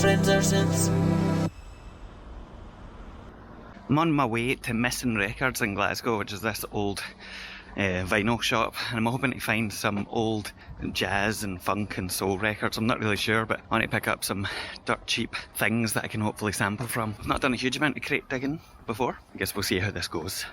friends ever since. I'm on my way to Missing Records in Glasgow, which is this old vinyl shop, and I'm hoping to find some old jazz and funk and soul records. I'm not really sure, but I want to pick up some dirt cheap things that I can hopefully sample from. I've not done a huge amount of crate digging before. I guess we'll see how this goes.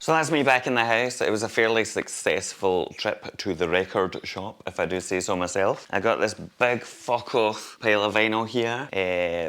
So that's me back in the house. It was a fairly successful trip to the record shop, if I do say so myself. I got this big fuck off pile of vinyl here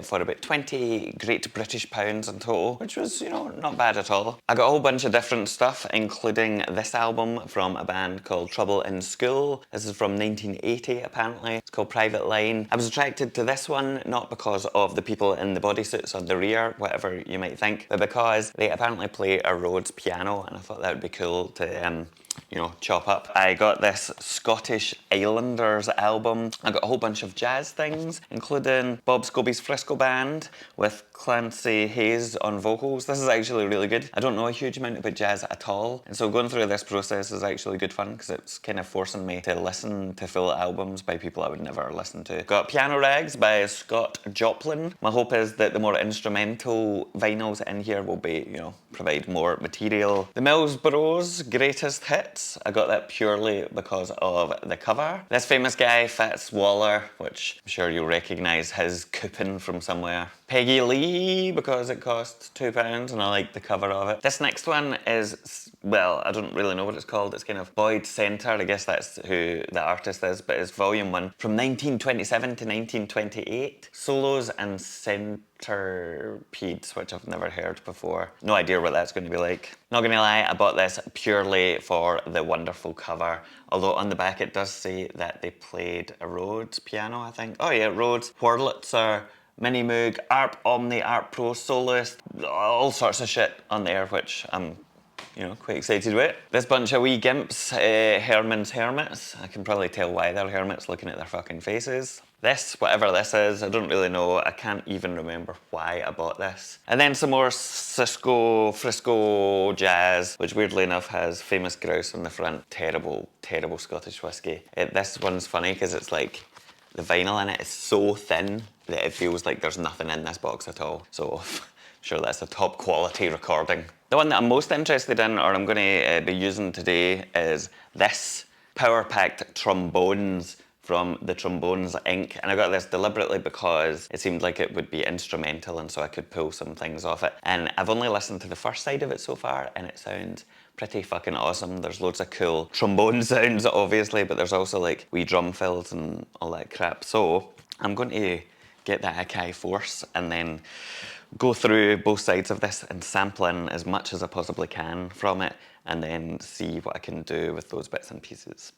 for about 20 Great British pounds in total, which was, you know, not bad at all. I got a whole bunch of different stuff, including this album from a band called Trouble in School. This is from 1980, apparently. It's called Private Line. I was attracted to this one, not because of the people in the bodysuits on the rear, whatever you might think, but because they apparently play a Rhodes piano, and I thought that would be cool to, you know, chop up. I got this Scottish Islanders album. I got a whole bunch of jazz things, including Bob Scobie's Frisco Band with Clancy Hayes on vocals. This is actually really good. I don't know a huge amount about jazz at all, and so going through this process is actually good fun because it's kind of forcing me to listen to full albums by people I would never listen to. Got Piano Rags by Scott Joplin. My hope is that the more instrumental vinyls in here will be, you know, provide more material. The Mills Bros Greatest Hits. I got that purely because of the cover. This famous guy, Fats Waller, which I'm sure you'll recognise his coupon from somewhere. Peggy Lee, because it cost £2 and I like the cover of it. This next one is, well, I don't really know what it's called. It's kind of Boyd Center, I guess that's who the artist is, but it's volume 1 from 1927 to 1928. Solos and Centerpedes, which I've never heard before. No idea what that's going to be like. Not gonna lie, I bought this purely for the wonderful cover. Although on the back it does say that they played a Rhodes piano, I think. Oh yeah, Rhodes, Wurlitzer, Mini Moog, ARP Omni, ARP Pro, Soloist, all sorts of shit on there, which I'm, you know, quite excited with. This bunch of wee gimps, Herman's Hermits. I can probably tell why they're hermits looking at their fucking faces. This, whatever this is, I don't really know. I can't even remember why I bought this. And then some more Cisco, Frisco jazz, which weirdly enough has Famous Grouse on the front. Terrible, terrible Scottish whiskey. This one's funny because it's like, the vinyl in it is so thin that it feels like there's nothing in this box at all. So I'm sure that's a top quality recording. The one that I'm most interested in, or I'm going to be using today, is this power-packed trombones from the Trombones Inc. And I got this deliberately because it seemed like it would be instrumental and so I could pull some things off it. And I've only listened to the first side of it so far and it sounds pretty fucking awesome. There's loads of cool trombone sounds, obviously, but there's also like wee drum fills and all that crap. So I'm going to get that Akai Force and then go through both sides of this and sample in as much as I possibly can from it and then see what I can do with those bits and pieces.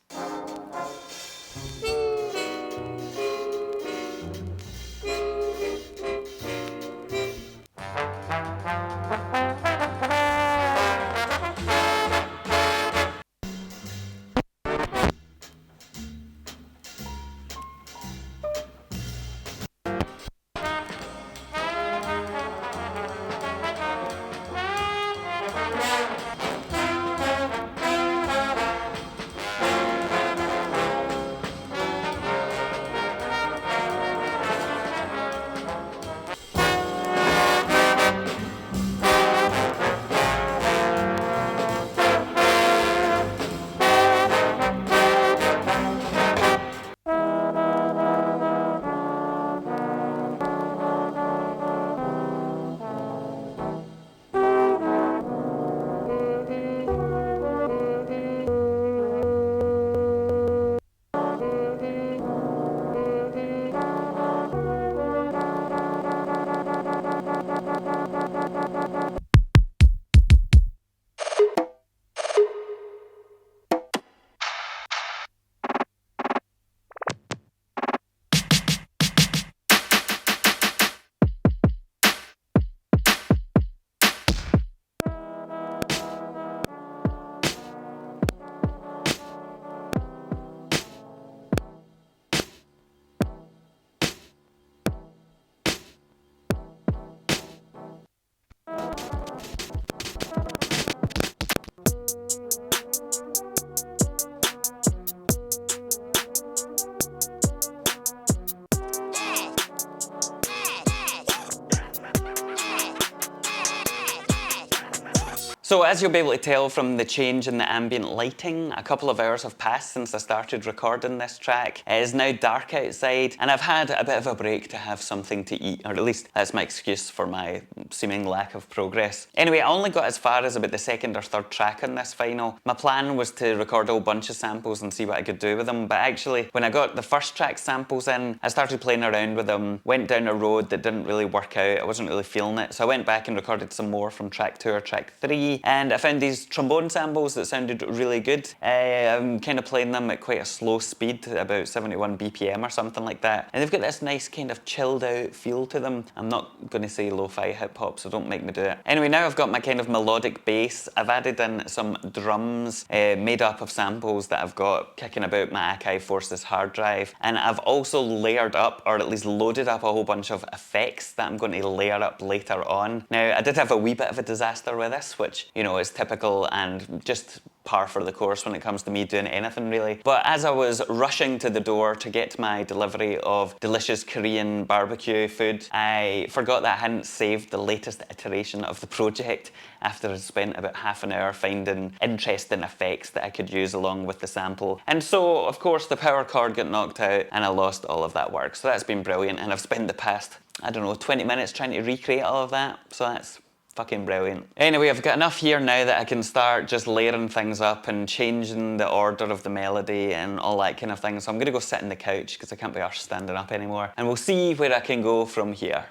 So as you'll be able to tell from the change in the ambient lighting, a couple of hours have passed since I started recording this track. It is now dark outside and I've had a bit of a break to have something to eat, or at least that's my excuse for my seeming lack of progress. Anyway, I only got as far as about the second or third track on this final. My plan was to record a whole bunch of samples and see what I could do with them, but actually when I got the first track samples in, I started playing around with them, went down a road that didn't really work out, I wasn't really feeling it, so I went back and recorded some more from track 2 or track 3. And I found these trombone samples that sounded really good. I'm kind of playing them at quite a slow speed, about 71 BPM or something like that. And they've got this nice kind of chilled out feel to them. I'm not going to say lo-fi hip hop, so don't make me do it. Anyway, now I've got my kind of melodic bass. I've added in some drums made up of samples that I've got kicking about my Akai Force's hard drive. And I've also layered up, or at least loaded up, a whole bunch of effects that I'm going to layer up later on. Now, I did have a wee bit of a disaster with this, which, you know, is typical and just par for the course when it comes to me doing anything really. But as I was rushing to the door to get my delivery of delicious Korean barbecue food, I forgot that I hadn't saved the latest iteration of the project after I'd spent about half an hour finding interesting effects that I could use along with the sample. And so, of course, the power cord got knocked out and I lost all of that work. So that's been brilliant, and I've spent the past, I don't know, 20 minutes trying to recreate all of that. So that's fucking brilliant. Anyway, I've got enough here now that I can start just layering things up and changing the order of the melody and all that kind of thing. So I'm gonna go sit on the couch because I can't be arsed standing up anymore. And we'll see where I can go from here.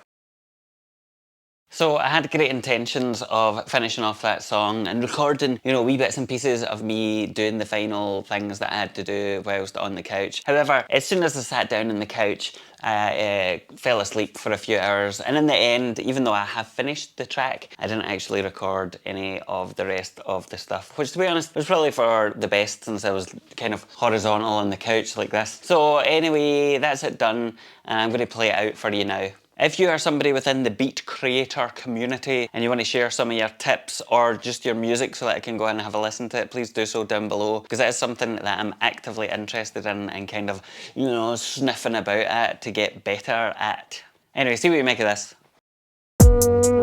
So I had great intentions of finishing off that song and recording, you know, wee bits and pieces of me doing the final things that I had to do whilst on the couch. However, as soon as I sat down on the couch, I fell asleep for a few hours, and in the end, even though I have finished the track, I didn't actually record any of the rest of the stuff, which, to be honest, was probably for the best since I was kind of horizontal on the couch like this. So anyway, that's it done, and I'm going to play it out for you now. If you are somebody within the beat creator community and you want to share some of your tips or just your music so that I can go and have a listen to it, please do so down below, because that is something that I'm actively interested in and kind of, you know, sniffing about at to get better at. Anyway, see what you make of this.